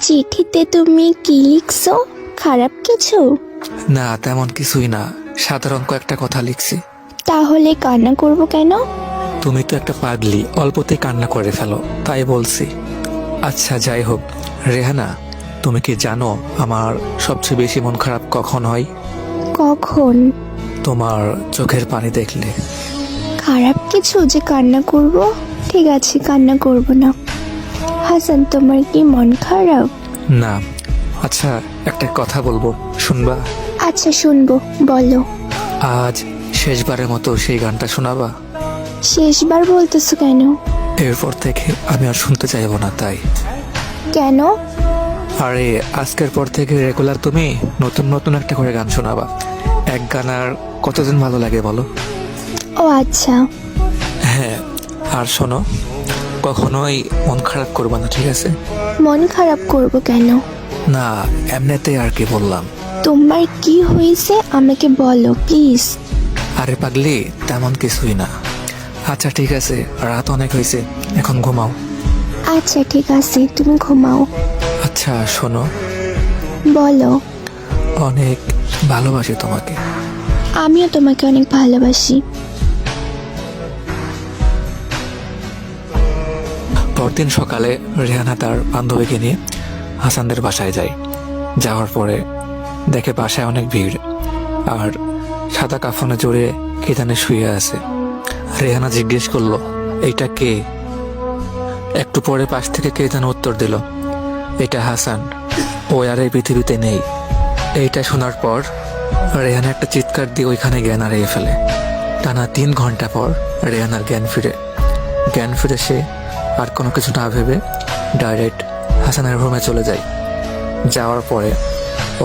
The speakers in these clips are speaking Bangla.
চিঠিতে তুমি কি লিখছো? খারাপ কিছু? না, তেমন কিছুই না, সাধারণ কয়েকটা কথা লিখছি। তাহলে কান্না করব কেন? তুমি তো একটা পাগলি, অল্পতেই কান্না করে ফেলো, তাই বলছি। আচ্ছা যাই হোক, রেহানা, তুমি কি জানো আমার সবচেয়ে বেশি মন খারাপ কখন হয়? কখন? তোমার চোখের পানি দেখলে। খারাপ কিছু যে কান্না করব? ঠিক আছে, কান্না করব না। হাসান, তোমার কি মন খারাপ? না। আচ্ছা, একটা কথা বলবো, শুনবা? আচ্ছা শুনবো, বলো। আজ শেষবারের মতো সেই গানটা শোনাবা? শেষবার বলতেছো কেন? এরপর থেকে আমি আর শুনতে চাইবো না, তাই। কেন? আরে আজকের পর থেকে রেগুলার তুমি নতুন নতুন একটা করে গান শোনাবা। এক গান আর কতদিন ভালো লাগে বলো? ও আচ্ছা। হ্যাঁ, আর শোনো, কখনোই মন খারাপ করবা না, ঠিক আছে? মন খারাপ করব কেন? না, এমনিতেই আর কি বললাম। তোমার কি হয়েছে আমাকে বলো প্লিজ। আরে পাগলি, তেমন কিছুই না। আচ্ছা ঠিক আছে, রাত অনেক হয়েছে, এখন ঘুমাও। আচ্ছা ঠিক আছে, তুমি ঘুমাও। আচ্ছা শোনো, বলো। অনেক ভালোবাসি তোমাকে। আমিও তোমাকে অনেক ভালোবাসি। পরদিন সকালে রেহানা তার বান্ধবীকে নিয়ে হাসানদের বাসায় যায়। যাওয়ার পরে দেখে বাসায় অনেক ভিড়, আর সাদা কাফনে জড়িয়ে কে জানে শুয়ে আছে। রেহানা জিজ্ঞেস করলো, এইটা কে? একটু পরে পাশ থেকে কে যেন উত্তর দিল, এটা হাসান, ও আর এই পৃথিবীতে নেই। এইটা শোনার পর রেহানা একটা চিৎকার দিয়ে ওইখানে জ্ঞান হারিয়ে ফেলে। টানা 3 ঘন্টা পর রেহানার জ্ঞান ফিরে সে আর কোনো কিছু না ভেবে ডাইরেক্ট হাসানের রুমে চলে যায়। যাওয়ার পরে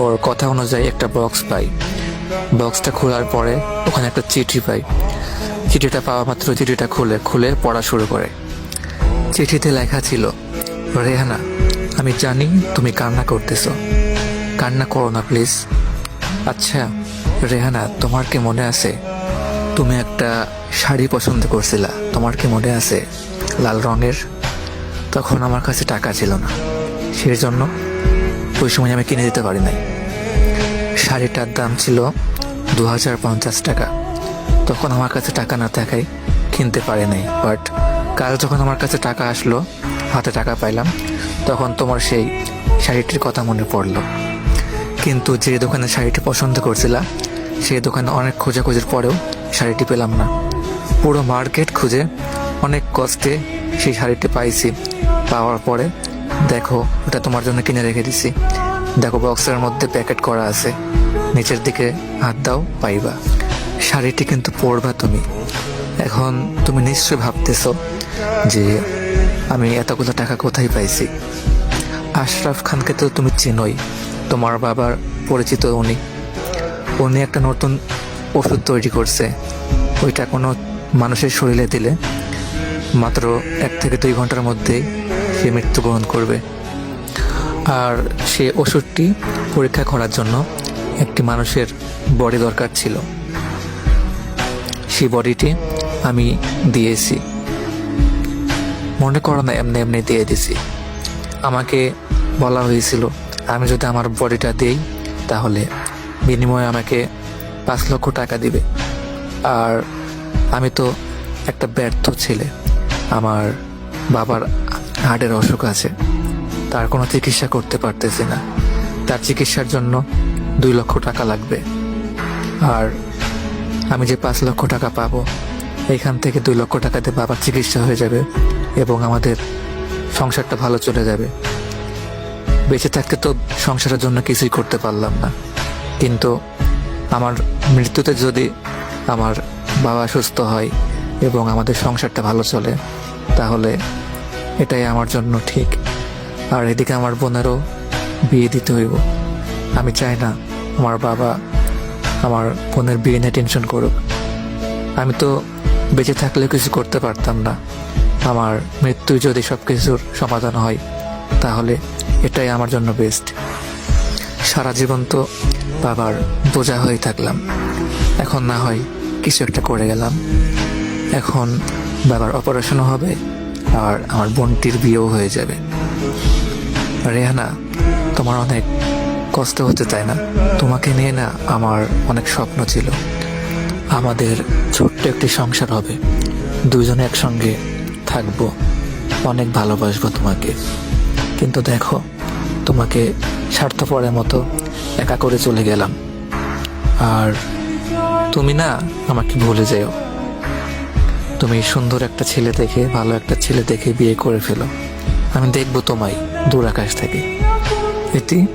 ওর কথা অনুযায়ী একটা বক্স পাই। বক্সটা খোলার পরে ওখানে একটা চিঠি পাই। চিঠিটা পাওয়া মাত্র চিঠিটা খুলে পড়া শুরু করে। চিঠিতে লেখা ছিল, রেহানা, আমি জানি তুমি কান্না করতেছো, কান্না করো না প্লিজ। আচ্ছা রেহানা, তোমার কি মনে আছে তুমি একটা শাড়ি পছন্দ করছিলা? তোমার কি মনে আছে, লাল রঙের? তখন আমার কাছে টাকা ছিল না, সেই জন্য ওই সময় আমি কিনে দিতে পারি নাই। শাড়িটার দাম ছিল 2050 টাকা। তখন আমার কাছে টাকা না থাকায় কিনতে পারি নাই। বাট কাল যখন আমার কাছে টাকা আসলো, হাতে টাকা পাইলাম, তখন তোমার সেই শাড়িটির কথা মনে পড়লো। কিন্তু যে দোকানে শাড়িটি পছন্দ করছিলাম, সেই দোকানে অনেক খোঁজাখুঁজির পরেও শাড়িটি পেলাম না। পুরো মার্কেট খুঁজে অনেক কষ্টে সেই শাড়িটি পাইছি। পাওয়ার পরে দেখো, ওটা তোমার জন্য কিনে রেখে দিছি। দেখো বক্সের মধ্যে প্যাকেট করা আছে, নিচের দিকে হাত দাও, পাইবা। শাড়িটি কিন্তু পরবা তুমি। এখন তুমি নিশ্চয়ই ভাবতেছো যে আমি এতগুলো টাকা কোথায় পাইছি। আশরাফ খানকে তো তুমি চেনোই, তোমার বাবার পরিচিত। উনি একটা নতুন ওষুধ তৈরি করছে। ওইটা কোনো মানুষের শরীরে দিলে মাত্র 1 থেকে 2 ঘন্টার মধ্যেই সে মৃত্যুবরণ করবে। আর সে ওষুধটি পরীক্ষা করার জন্য একটি মানুষের বডি দরকার ছিল। সেই বডিটি আমি দিয়েছি। মনে করো না এমনি এমনি দিয়ে দিছি। আমাকে বলা হয়েছিল আমি যদি আমার বডিটা দিই তাহলে বিনিময়ে আমাকে 5 লক্ষ টাকা দিবে। আর আমি তো একটা ব্যর্থ ছেলে, আমার বাবার হার্টের অসুখ আছে, তার কোনো চিকিৎসা করতে পারতেছি না। তার চিকিৎসার জন্য 2 লক্ষ টাকা লাগবে। আর আমি যে 5 লক্ষ টাকা পাবো, এখান থেকে 2 লক্ষ টাকা দিয়ে বাবার চিকিৎসা হয়ে যাবে এবং আমাদের সংসারটা ভালো চলে যাবে। বেঁচে থাকতে তো সংসারের জন্য কিছুই করতে পারলাম না, কিন্তু আমার মৃত্যুতে যদি আমার বাবা সুস্থ হয় এবং আমাদের সংসারটা ভালো চলে, তাহলে এটাই আমার জন্য ঠিক। আর এদিকে আমার বোনেরও বিয়ে দিতে হইব। আমি চাই না আমার বাবা আমার বোনের বিয়ে নিয়ে টেনশন করুক। আমি তো বেঁচে থাকলেও কিছু করতে পারতাম না। আমার মৃত্যু যদি সব কিছুর সমাধান হয়, তাহলে এটাই আমার জন্য বেস্ট। সারা জীবন তো বাবার বোঝা হয়ে থাকলাম, এখন না হয় কিছু একটা করে গেলাম। এখন বাবার অপারেশনও হবে আর আমার বোনটির বিয়েও হয়ে যাবে। রেহানা, তোমার অনেক কষ্ট হতে চায় না? তোমাকে নিয়ে না আমার অনেক স্বপ্ন ছিল। আমাদের ছোট্ট একটি সংসার হবে, দুজনে একসঙ্গে থাকবো, অনেক ভালোবাসবো তোমাকে। কিন্তু দেখো, তোমাকে স্বার্থপরের মতো একা করে চলে গেলাম। আর তুমি না আমাকে ভুলে যেও। তুমি সুন্দর একটা ছেলে দেখে, ভালো একটা ছেলে দেখে বিয়ে করে ফেলো। আমি দেখবো তোমায় দূর আকাশ থেকে। এটি